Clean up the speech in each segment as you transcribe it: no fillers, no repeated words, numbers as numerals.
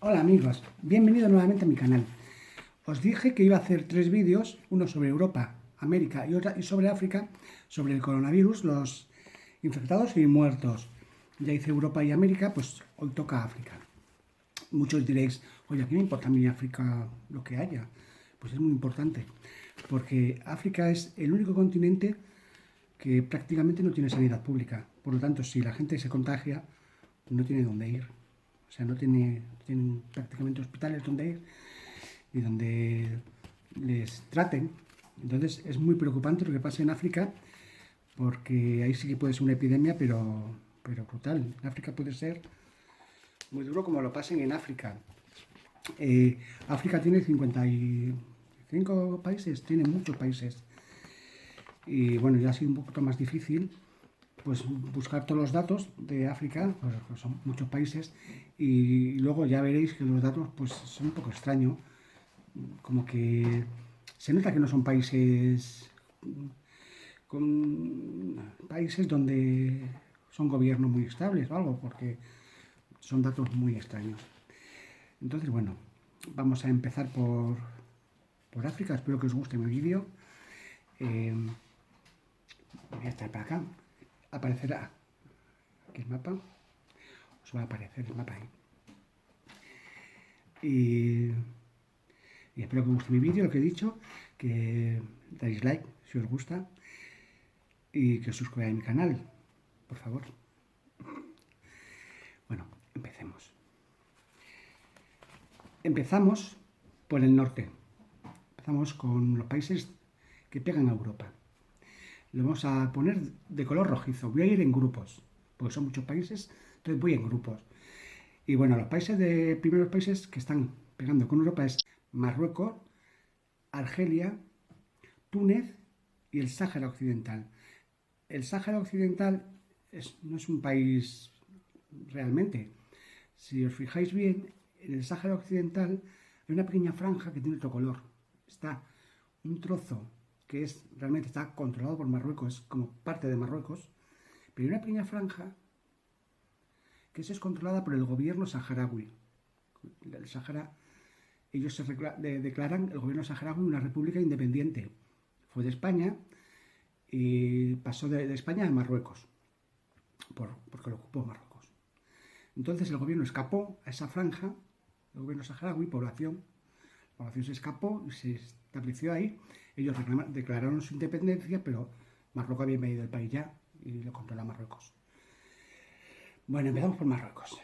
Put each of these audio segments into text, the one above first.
Hola amigos, bienvenidos nuevamente a mi canal. Os dije que iba a hacer 3 vídeos, uno sobre Europa, América y sobre África, sobre el coronavirus, los infectados y muertos. Ya hice Europa y América, pues hoy toca África. Muchos diréis, oye, ¿a qué me importa a mí África lo que haya? Pues es muy importante, porque África es el único continente que prácticamente no tiene sanidad pública. Por lo tanto, si la gente se contagia, no tiene dónde ir. O sea, no tienen prácticamente hospitales donde ir y donde les traten. Entonces es muy preocupante lo que pasa en África, porque ahí sí que puede ser una epidemia, pero brutal. En África puede ser muy duro como lo pasen en África. África tiene 55 países, tiene muchos países. Y bueno, ya ha sido un poquito más difícil pues buscar todos los datos de África, pues son muchos países, y luego ya veréis que los datos pues son un poco extraños, como que se nota que no son países donde son gobiernos muy estables o algo, porque son datos muy extraños. Entonces, bueno, vamos a empezar por África. Espero que os guste mi vídeo. Voy a estar para acá. Aparecerá aquí el mapa. Os va a aparecer el mapa ahí. Y espero que os guste mi vídeo, lo que he dicho, que dais like si os gusta y que os suscribáis a mi canal, por favor. Bueno, empecemos. Empezamos por el norte. Empezamos con los países que pegan a Europa. Lo vamos a poner de color rojizo. Voy a ir en grupos, porque son muchos países, entonces voy en grupos. Y bueno, los primeros países que están pegando con Europa es Marruecos, Argelia, Túnez y el Sáhara Occidental. El Sáhara Occidental no es un país realmente. Si os fijáis bien, en el Sáhara Occidental hay una pequeña franja que tiene otro color. Está un trozo que realmente está controlado por Marruecos, como parte de Marruecos, pero hay una pequeña franja que es controlada por el gobierno saharaui. El Sahara, ellos declaran el gobierno saharaui una república independiente. Fue de España y pasó de España a Marruecos, porque lo ocupó Marruecos. Entonces el gobierno escapó a esa franja, el gobierno saharaui, la población se escapó y se estableció ahí. Ellos declararon su independencia, pero Marruecos había invadido el país ya y lo controla Marruecos. Bueno, empezamos por Marruecos.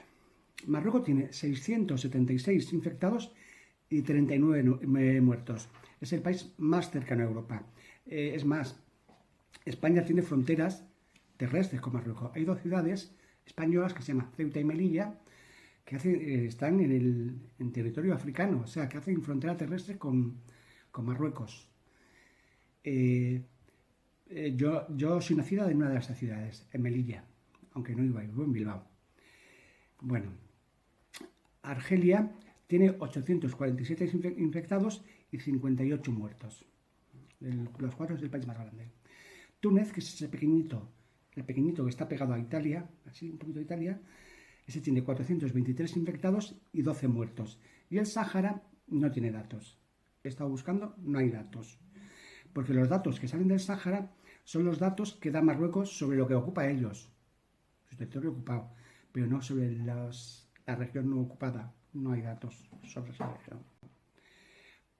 Marruecos tiene 676 infectados y 39 muertos. Es el país más cercano a Europa. Es más, España tiene fronteras terrestres con Marruecos. Hay 2 ciudades españolas que se llaman Ceuta y Melilla, que están en territorio africano, o sea, que hacen frontera terrestre con Marruecos. Yo soy nacida en una de esas ciudades, en Melilla, aunque no vivo en Bilbao. Bueno, Argelia tiene 847 infectados y 58 muertos. Los 4 es el país más grande. Túnez, que es ese pequeñito, el pequeñito que está pegado a Italia, así un poquito de Italia, ese tiene 423 infectados y 12 muertos. Y el Sáhara no tiene datos. He estado buscando, no hay datos. Porque los datos que salen del Sáhara son los datos que da Marruecos sobre lo que ocupa ellos, su territorio ocupado, pero no sobre la región no ocupada. No hay datos sobre esa región.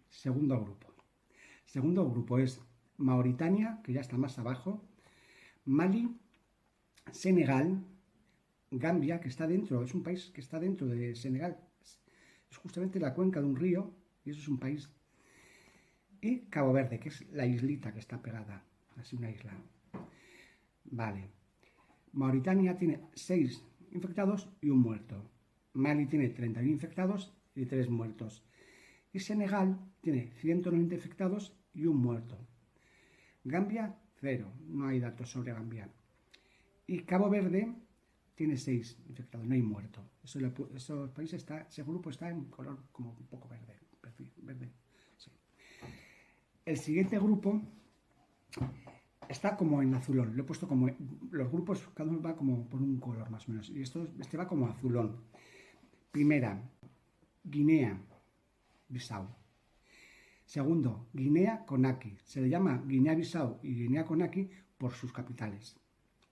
Segundo grupo es Mauritania, que ya está más abajo, Mali, Senegal, Gambia, que está dentro, es un país que está dentro de Senegal, es justamente la cuenca de un río, y eso es un país. Y Cabo Verde, que es la islita que está pegada, así una isla. Vale. Mauritania tiene 6 infectados y 1 muerto. Mali tiene 31 infectados y 3 muertos. Y Senegal tiene 190 infectados y 1 muerto. Gambia, 0, no hay datos sobre Gambia. Y Cabo Verde tiene 6 infectados, no hay muerto. Esos países ese grupo está en color como un poco verde. Sí. El siguiente grupo está como en azulón. Lo he puesto como los grupos, cada uno va como por un color más o menos. Y este va como azulón. Primera, Guinea-Bissau. Segundo, Guinea-Conakry. Se le llama Guinea-Bissau y Guinea-Conakry por sus capitales.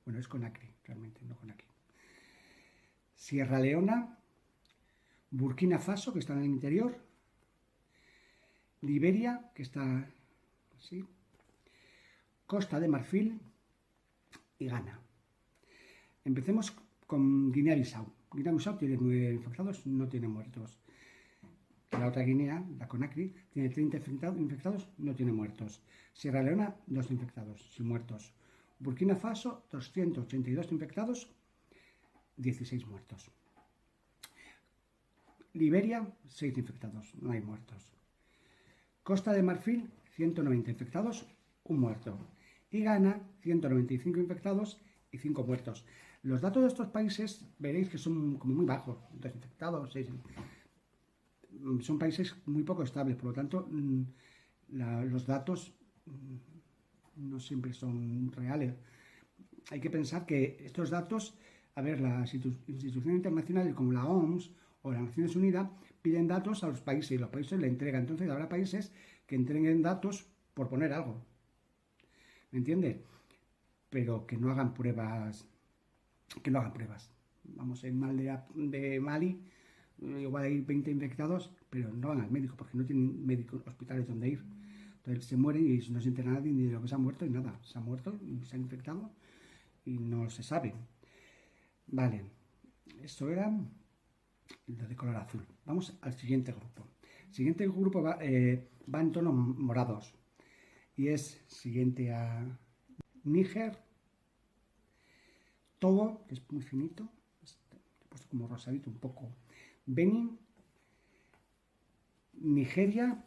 Bueno, es Conakry, realmente, no Conakry. Sierra Leona, Burkina Faso, que está en el interior, Liberia, que está así, Costa de Marfil y Ghana. Empecemos con Guinea-Bissau. Guinea-Bissau tiene 9 infectados, no tiene muertos. La otra Guinea, la Conakry, tiene 30 infectados, no tiene muertos. Sierra Leona, 2 infectados, sin muertos. Burkina Faso, 282 infectados, 16 muertos. Liberia, 6 infectados, no hay muertos. Costa de Marfil, 190 infectados, 1 muerto. Y Ghana, 195 infectados y 5 muertos. Los datos de estos países veréis que son como muy bajos, 2 infectados, 6. Son países muy poco estables, por lo tanto, los datos no siempre son reales. Hay que pensar que estos datos, a ver, las instituciones internacionales como la OMS o las Naciones Unidas piden datos a los países y los países le entregan. Entonces habrá países que entreguen datos por poner algo. ¿Me entiendes? Pero que no hagan pruebas. Que no hagan pruebas. Vamos, en mal de Mali, igual hay 20 infectados, pero no van al médico porque no tienen médicos, hospitales donde ir. Entonces se mueren y no se entera nadie ni de lo que se ha muerto ni nada. Se ha muerto y se han infectado y no se sabe. Vale, esto era lo de color azul. Vamos al siguiente grupo. El siguiente grupo va en tonos morados y es siguiente a Níger, Togo, que es muy finito, he puesto como rosadito un poco, Benin, Nigeria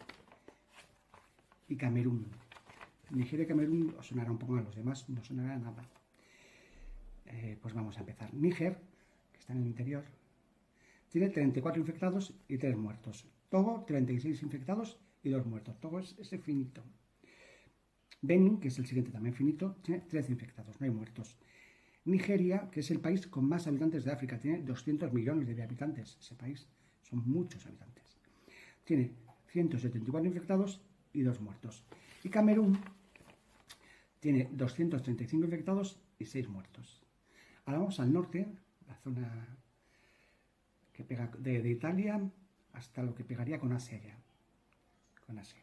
y Camerún. Nigeria y Camerún os sonará un poco a los demás, no sonará nada. Pues vamos a empezar. Níger, que está en el interior, tiene 34 infectados y 3 muertos. Togo, 36 infectados y 2 muertos. Togo es ese finito. Benin, que es el siguiente también finito, tiene 13 infectados, no hay muertos. Nigeria, que es el país con más habitantes de África, tiene 200 millones de habitantes. Ese país son muchos habitantes. Tiene 174 infectados y 2 muertos. Y Camerún tiene 235 infectados y 6 muertos. Ahora vamos al norte, la zona que pega de Italia hasta lo que pegaría con Asia ya. Con Asia.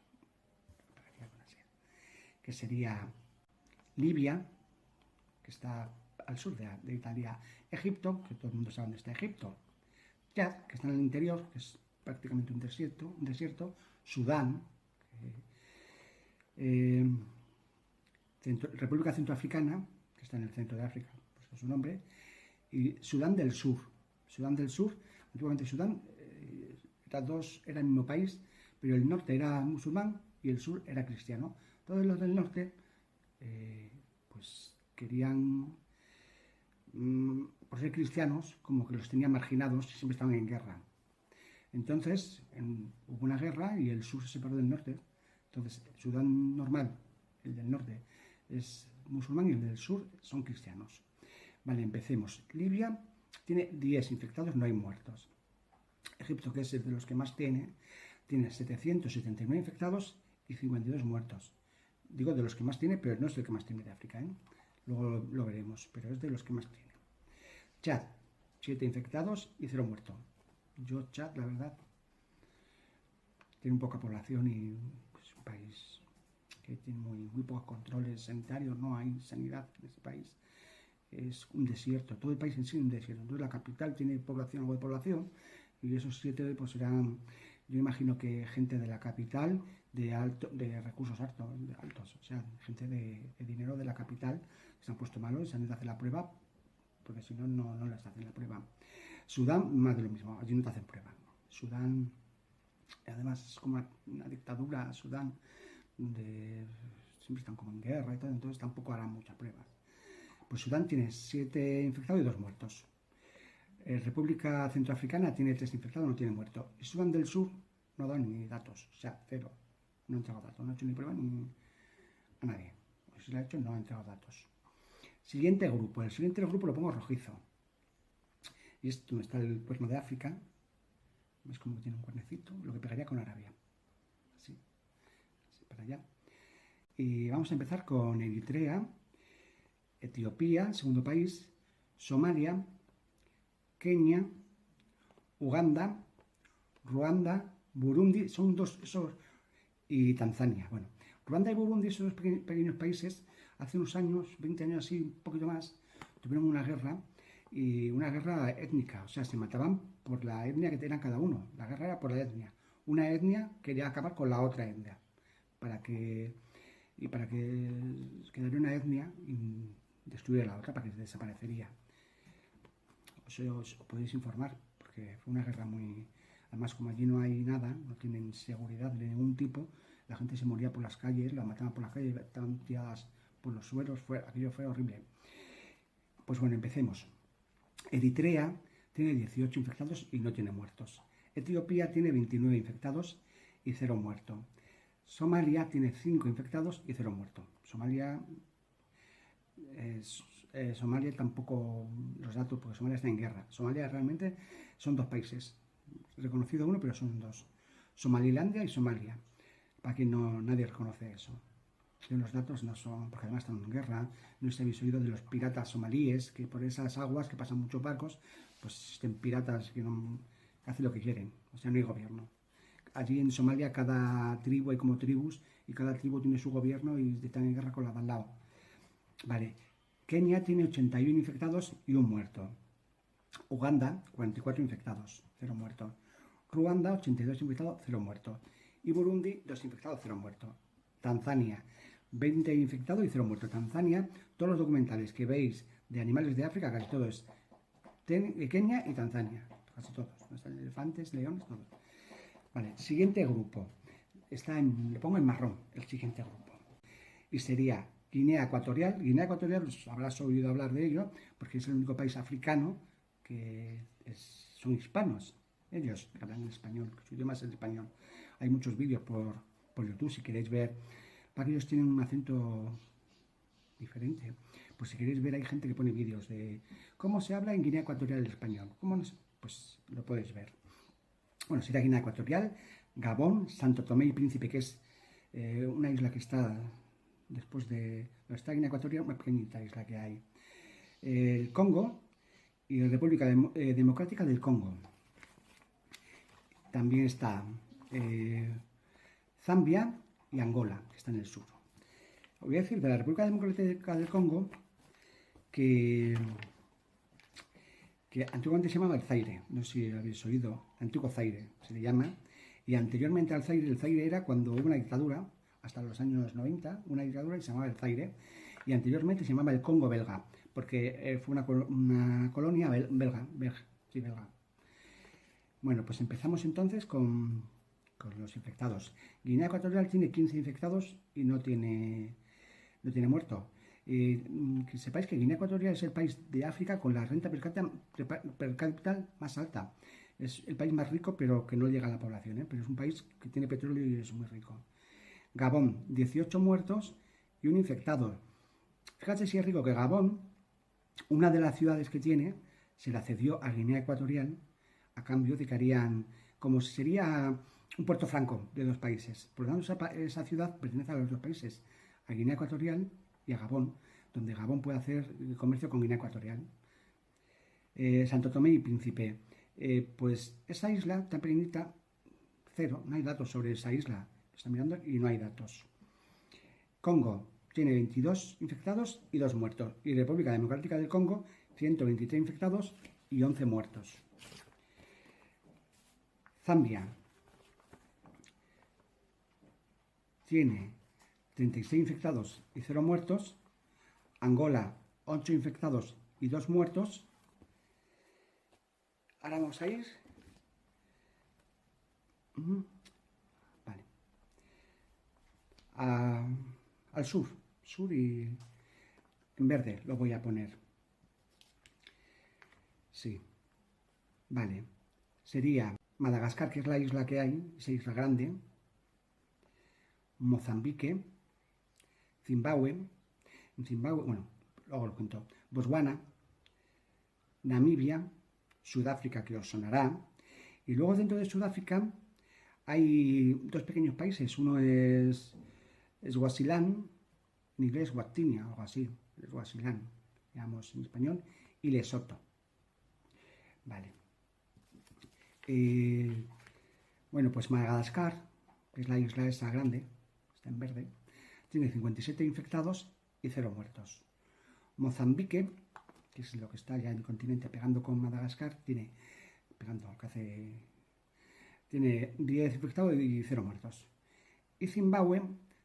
Que sería Libia, que está al sur de Italia, Egipto, que todo el mundo sabe dónde está Egipto, Chad, que está en el interior, que es prácticamente un desierto, Sudán, República Centroafricana, que está en el centro de África, pues es su nombre, y Sudán del Sur. Sudán del Sur, antiguamente Sudán, era el mismo país, pero el norte era musulmán y el sur era cristiano. Todos los del norte, pues querían, por ser cristianos, como que los tenían marginados y siempre estaban en guerra. Entonces, hubo una guerra y el sur se separó del norte. Entonces, el Sudán normal, el del norte, es musulmán y el del sur son cristianos. Vale, empecemos. Libia tiene 10 infectados, no hay muertos. Egipto, que es el de los que más tiene 779 infectados y 52 muertos. Digo de los que más tiene, pero no es el que más tiene de África, ¿eh? Luego lo veremos, pero es de los que más tiene. Chad, 7 infectados y 0 muertos. Chad, la verdad, tiene poca población y es un país que tiene muy pocos controles sanitarios, no hay sanidad en ese país. Es un desierto, todo el país en sí es un desierto. Entonces la capital tiene algo de población y esos 7 pues serán, yo imagino que gente de la capital de recursos altos, o sea, gente de dinero de la capital que se han puesto malos y se han ido a hacer la prueba porque si no, no les hacen la prueba. Sudán, más de lo mismo, allí no te hacen prueba. Sudán, además es como una dictadura, Sudán, donde siempre están como en guerra y todo, entonces tampoco harán muchas pruebas. Pues Sudán tiene 7 infectados y 2 muertos. República Centroafricana tiene 3 infectados, no tiene muertos. Y Sudán del Sur no ha dado ni datos, o sea, 0. No ha entregado datos, no ha hecho ni prueba ni a nadie. O si lo ha hecho, no ha entregado datos. Siguiente grupo. El siguiente grupo lo pongo rojizo. Y es donde está el cuerno de África, Es como que tiene un cuernecito, lo que pegaría con Arabia. Así, así para allá. Y vamos a empezar con Eritrea, Etiopía, segundo país, Somalia, Kenia, Uganda, Ruanda, Burundi, son dos, esos, y Tanzania. Bueno, Ruanda y Burundi, esos dos pequeños países, hace unos años, 20 años así, un poquito más, tuvieron una guerra, y una guerra étnica, o sea, se mataban por la etnia que tenían cada uno. La guerra era por la etnia. Una etnia quería acabar con la otra etnia, para que, y para que quedara una etnia y destruir a la otra, para que desaparecería. Eso os podéis informar, porque fue una guerra muy... Además, como allí no hay nada, no tienen seguridad de ningún tipo, la gente se moría por las calles, la mataban por las calles, estaban tiradas por los suelos, aquello fue horrible. Pues bueno, empecemos. Eritrea tiene 18 infectados y no tiene muertos. Etiopía tiene 29 infectados y 0 muertos. Somalia tiene 5 infectados y 0 muertos. Somalia tampoco los datos, porque Somalia está en guerra. Somalia realmente son dos países, reconocido uno, pero son dos. Somalilandia y Somalia, para quien nadie reconoce eso. Los datos no son, porque además están en guerra. No sé si habéis oído de los piratas somalíes, que por esas aguas que pasan muchos barcos, pues existen piratas que hacen lo que quieren, o sea, no hay gobierno. Allí en Somalia cada tribu hay como tribus y cada tribu tiene su gobierno y están en guerra con la de al lado. Vale, Kenia tiene 81 infectados y un muerto. Uganda, 44 infectados, 0 muertos. Ruanda, 82 infectados, 0 muertos. Y Burundi, 2 infectados, 0 muertos. Tanzania, 20 infectados y 0 muertos. Tanzania, todos los documentales que veis de animales de África, casi todo es de Kenia y Tanzania. Casi todos. Elefantes, leones, todos. Vale, siguiente grupo. Lo pongo en marrón, el siguiente grupo. Y sería Guinea Ecuatorial. Guinea Ecuatorial, pues, habrás oído hablar de ello, porque es el único país africano que son hispanos. Ellos hablan en español, su idioma es el español. Hay muchos vídeos por YouTube, si queréis ver. Para ellos tienen un acento diferente. Pues si queréis ver, hay gente que pone vídeos de cómo se habla en Guinea Ecuatorial el español. Pues lo podéis ver. Bueno, sería Guinea Ecuatorial, Gabón, Santo Tomé y Príncipe, que es una isla que está después de... Está Guinea Ecuatorial, una pequeñita isla que hay. El Congo y la República Democrática del Congo. También está Zambia y Angola, que está en el sur. Os voy a decir de la República Democrática del Congo que antiguamente se llamaba el Zaire, no sé si lo habéis oído, antiguo Zaire se le llama, y anteriormente al Zaire, el Zaire era cuando hubo una dictadura, hasta los años 90, una dictadura y se llamaba el Zaire, y anteriormente se llamaba el Congo belga, porque fue una colonia belga. Bueno, pues empezamos entonces con los infectados. Guinea Ecuatorial tiene 15 infectados y no tiene muerto. Que sepáis que Guinea Ecuatorial es el país de África con la renta per cápita más alta. Es el país más rico, pero que no llega a la población, ¿eh? Pero es un país que tiene petróleo y es muy rico. Gabón, 18 muertos y un infectado. Fíjate si es rico que Gabón, una de las ciudades que tiene, se la cedió a Guinea Ecuatorial a cambio de que harían, como si sería un puerto franco de dos países. Por lo tanto, esa ciudad pertenece a los dos países, a Guinea Ecuatorial y a Gabón, donde Gabón puede hacer comercio con Guinea Ecuatorial. Santo Tomé y Príncipe. Pues esa isla tan pequeñita, cero, no hay datos sobre esa isla. Está mirando y no hay datos. Congo tiene 22 infectados y 2 muertos. Y República Democrática del Congo, 123 infectados y 11 muertos. Zambia tiene 36 infectados y 0 muertos. Angola, 8 infectados y 2 muertos. Ahora vamos a ir. Vale. Al sur. Sur y en verde lo voy a poner. Sí. Vale. Sería Madagascar, que es la isla que hay, esa isla grande. Mozambique. Zimbabue. En Zimbabue, bueno, luego lo cuento. Botswana. Namibia. Sudáfrica, que os sonará. Y luego dentro de Sudáfrica hay dos pequeños países. Uno es Swaziland, en inglés Guatinia, algo así, Swaziland, digamos en español, y Lesoto. Vale. Bueno, pues Madagascar, que es la isla esa grande, está en verde, tiene 57 infectados y 0 muertos. Mozambique, que es lo que está ya en el continente pegando con Madagascar, tiene 10 infectados y 0 muertos. Y Zimbabue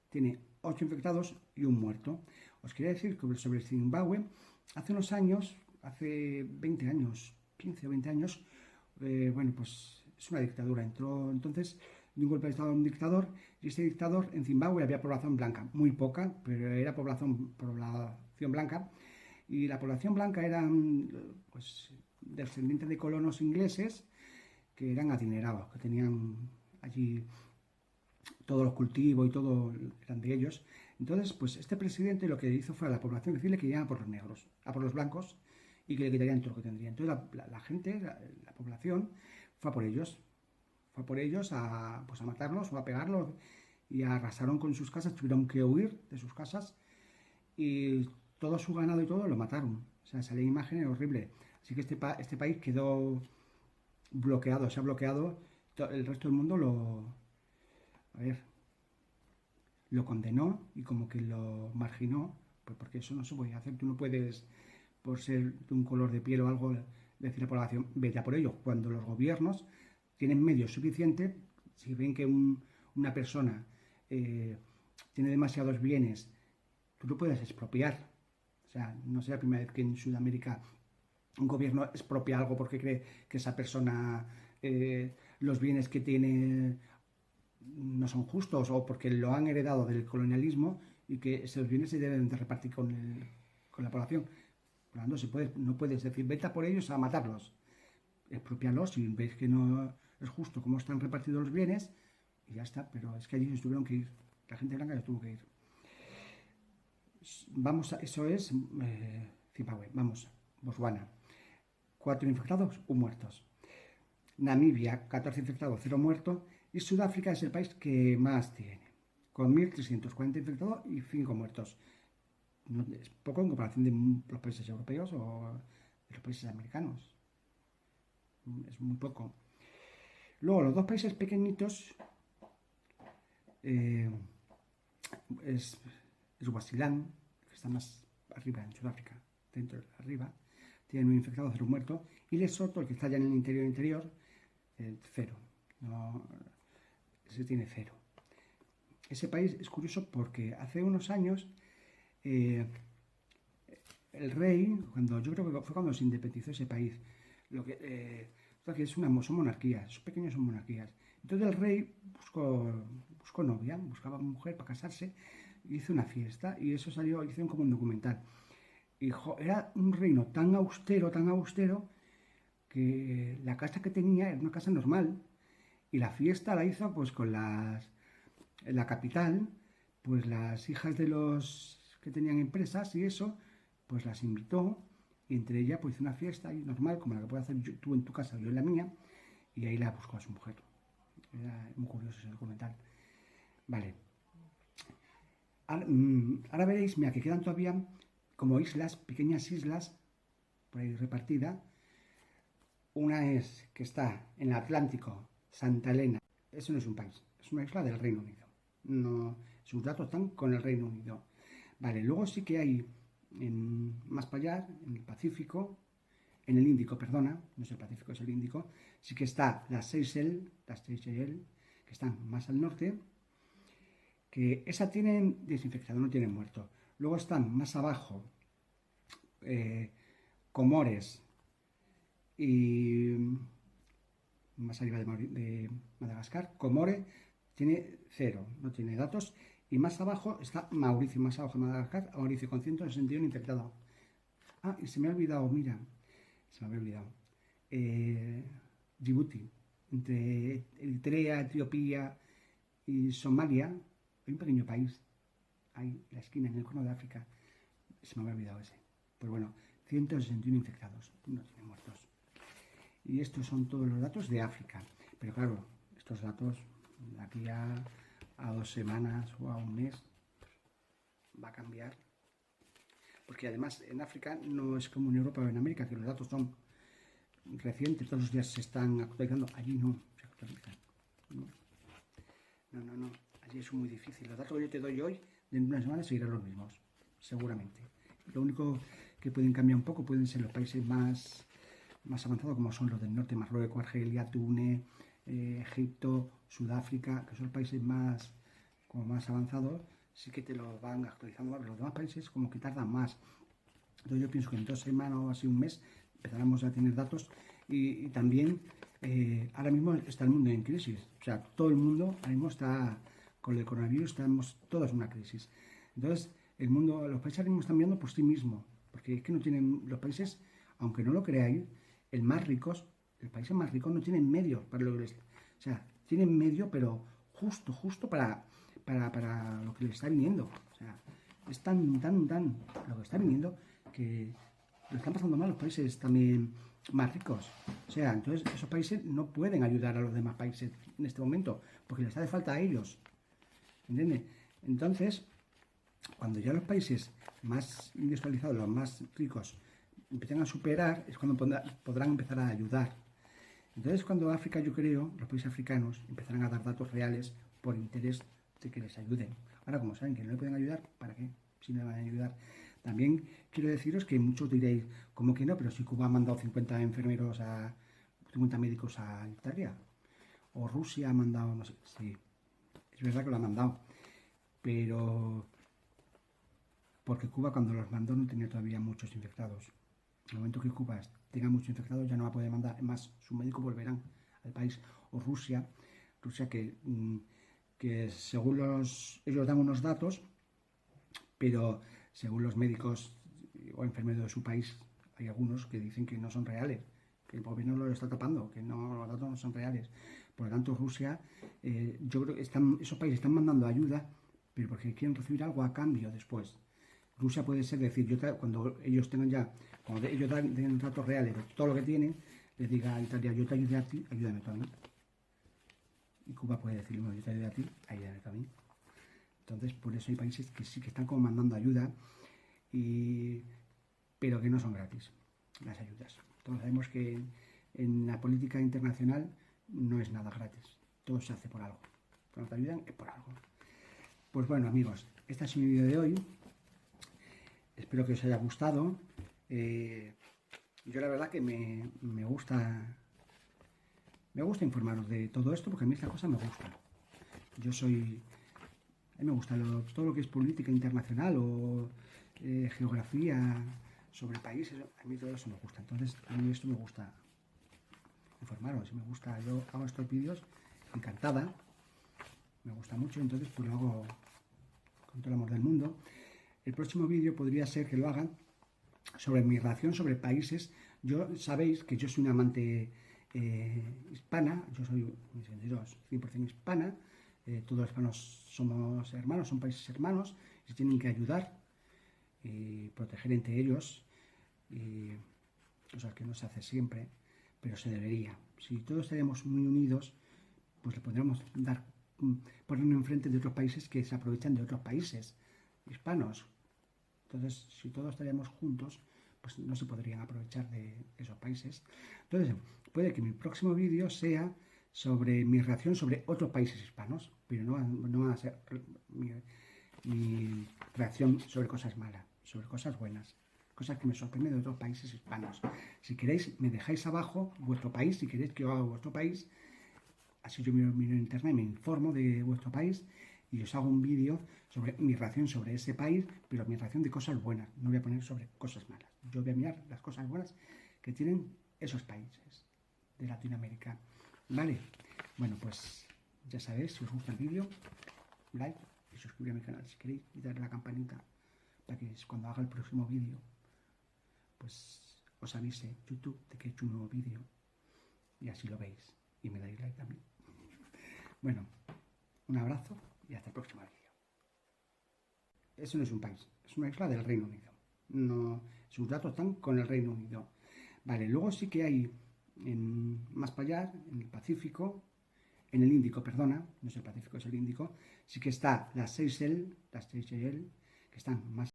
tiene 8 infectados y 1 muerto. Os quería decir que sobre Zimbabue, hace unos años, hace 20 años, 15 o 20 años, bueno, pues es una dictadura. Entró entonces de un golpe de estado a un dictador, y este dictador en Zimbabue había población blanca, muy poca, pero era población blanca, y la población blanca eran pues descendientes de colonos ingleses que eran adinerados, que tenían allí todos los cultivos y todo eran de ellos. Entonces, pues este presidente lo que hizo fue a la población decirle que iban a por los negros, a por los blancos, y que le quitarían todo lo que tendrían. Entonces la gente, la población, fue a por ellos a, pues a matarlos o a pegarlos, y arrasaron con sus casas, tuvieron que huir de sus casas, y todo su ganado y todo lo mataron. O sea, salían imágenes horribles. Así que este país quedó bloqueado, se ha bloqueado, el resto del mundo a ver, lo condenó y como que lo marginó, pues porque eso no se puede hacer. Tú no puedes, por ser de un color de piel o algo, decir a la población, vete a por ello. Cuando los gobiernos tienen medios suficientes, si ven que una persona tiene demasiados bienes, tú lo puedes expropiar. O sea, no será la primera vez que en Sudamérica un gobierno expropia algo porque cree que esa persona, los bienes que tiene no son justos, o porque lo han heredado del colonialismo y que esos bienes se deben de repartir con la población. Por lo tanto, no puedes decir, vete a por ellos a matarlos. Expropiarlos si veis que no es justo cómo están repartidos los bienes y ya está. Pero es que allí se tuvieron que ir. La gente blanca se tuvo que ir. Eso es Zimbabue. Vamos, Botswana. 4 infectados, 1 muertos. Namibia, 14 infectados, 0 muertos. Y Sudáfrica es el país que más tiene, con 1.340 infectados y 5 muertos. No, es poco en comparación de los países europeos o de los países americanos. Es muy poco. Luego, los dos países pequeñitos eh, es Swaziland, que está más arriba en Sudáfrica, dentro de arriba, tiene 1 infectado, 0 muertos. Y Lesoto, el que está ya en el interior, 0. No, ese tiene 0. Ese país es curioso porque hace unos años eh, el rey, yo creo que fue cuando se independizó ese país, que son monarquías, esos pequeños son monarquías. Entonces el rey buscó novia, buscaba mujer para casarse, hizo una fiesta y eso hicieron como un documental. Y era un reino tan austero, que la casa que tenía era una casa normal, y la fiesta la hizo pues en la capital, pues las hijas de los que tenían empresas y eso, pues las invitó, y entre ellas pues hizo una fiesta ahí normal, como la que puedes hacer tú en tu casa o yo en la mía, y ahí la buscó a su mujer. Era muy curioso ese documental. Vale. Ahora veréis, mira, que quedan todavía como islas, pequeñas islas, por ahí repartidas. Una es que está en el Atlántico, Santa Elena. Eso no es un país, es una isla del Reino Unido. No, sus datos están con el Reino Unido. Vale, luego sí que hay más para allá, en el Pacífico, en el Índico, perdona, no es el Pacífico, es el Índico, sí que está las Seychelles, que están más al norte, que esa tienen desinfectado, no tienen muerto. Luego están más abajo, Comores y más arriba de Madagascar. Comore tiene 0, no tiene datos. Y más abajo está Mauricio, más abajo de Madagascar, Mauricio con 161 infectados. Ah, y se me ha olvidado, mira, se me había olvidado. Djibouti, entre Eritrea, Etiopía y Somalia, hay un pequeño país, ahí en la esquina, en el cono de África. Se me había olvidado ese. Pues bueno, 161 infectados, no tiene muertos. Y estos son todos los datos de África. Pero claro, estos datos de aquí a 2 semanas o a un mes va a cambiar. Porque además en África no es como en Europa o en América, que los datos son recientes, todos los días se están actualizando. Allí no se actualizan. No, no. Allí es muy difícil. Los datos que yo te doy hoy, dentro de una semana seguirán los mismos, seguramente. Lo único que pueden cambiar un poco pueden ser los países más avanzados, como son los del norte, Marruecos, Argelia, Túnez, Egipto, Sudáfrica, que son los países como más avanzados, sí que te lo van actualizando. Los demás países como que tardan más. Entonces yo pienso que en 2 semanas o así un mes empezaremos a tener datos y también ahora mismo está el mundo en crisis. O sea, todo el mundo ahora mismo está con el coronavirus, estamos todos en una crisis. Entonces, los países ahora mismo están mirando por sí mismos, porque es que no tienen, los países, aunque no lo creáis, los países más ricos no tienen medios para lo que les, o sea, tienen medio, pero justo para lo que les está viniendo. O sea, es tan lo que está viniendo que lo están pasando mal los países también más ricos. O sea, entonces esos países no pueden ayudar a los demás países en este momento, porque les hace falta a ellos. ¿Entiendes? Entonces, cuando ya los países más industrializados, los más ricos, empiezan a superar, es cuando podrán empezar a ayudar. Entonces, cuando África, yo creo, los países africanos empezarán a dar datos reales por interés de que les ayuden. Ahora, como saben que no le pueden ayudar, ¿para qué? Si no le van a ayudar. También quiero deciros que muchos diréis, ¿cómo que no? Pero si Cuba ha mandado 50 enfermeros 50 médicos a Italia. O Rusia ha mandado, no sé, sí. Es verdad que lo ha mandado. Pero porque Cuba cuando los mandó no tenía todavía muchos infectados. En el momento que Cuba tenga muchos infectados ya no va a poder mandar, más sus médicos volverán al país. O Rusia que según ellos dan unos datos, pero según los médicos o enfermeros de su país, hay algunos que dicen que no son reales, que el gobierno lo está tapando, que no, los datos no son reales. Por lo tanto, Rusia, yo creo que esos países están mandando ayuda, pero porque quieren recibir algo a cambio después. Rusia puede ser decir, cuando ellos den datos reales de todo lo que tienen, les diga a Italia, yo te ayudé a ti, ayúdame tú a mí. Y Cuba puede decir, bueno, yo te ayudé a ti, ayúdame tú a mí. Entonces, por eso hay países que sí que están como mandando ayuda, pero que no son gratis las ayudas. Todos sabemos que en la política internacional no es nada gratis, todo se hace por algo. Cuando te ayudan es por algo. Pues bueno, amigos, este ha sido mi vídeo de hoy. Espero que os haya gustado. Yo la verdad que me gusta informaros de todo esto porque a mí esta cosa me gusta. A mí me gusta todo lo que es política internacional o geografía sobre países, a mí todo eso me gusta. Entonces, a mí esto me gusta informaros, me gusta. Yo hago estos vídeos encantada, me gusta mucho, entonces pues lo hago con todo el amor del mundo. El próximo vídeo podría ser que lo hagan sobre migración sobre países. Sabéis que yo soy una amante hispana, yo soy 100% hispana, todos los hispanos somos hermanos, son países hermanos, y se tienen que ayudar y proteger entre ellos, cosas que no se hace siempre, pero se debería. Si todos estaríamos muy unidos, pues le podríamos ponernos enfrente de otros países que se aprovechan de otros países hispanos. Entonces, si todos estaríamos juntos, pues no se podrían aprovechar de esos países. Entonces, puede que mi próximo vídeo sea sobre mi reacción sobre otros países hispanos, pero no va a ser mi reacción sobre cosas malas, sobre cosas buenas, cosas que me sorprenden de otros países hispanos. Si queréis, me dejáis abajo vuestro país, si queréis que yo haga vuestro país, así yo miro en internet, me informo de vuestro país y os hago un vídeo sobre mi reacción sobre ese país, pero mi reacción de cosas buenas, no voy a poner sobre cosas malas. Yo voy a mirar las cosas buenas que tienen esos países de Latinoamérica. ¿Vale? Bueno, pues ya sabéis, si os gusta el vídeo, like y suscribir a mi canal si queréis y darle a la campanita para que cuando haga el próximo vídeo, pues os avise YouTube de que he hecho un nuevo vídeo y así lo veis y me dais like también. Bueno, un abrazo y hasta el próximo vídeo. Eso no es un país, es una isla del Reino Unido. No, sus datos están con el Reino Unido. Vale, luego sí que hay más para allá, en el Pacífico, en el Índico, perdona, no es el Pacífico, es el Índico, sí que está las Seychelles, que están más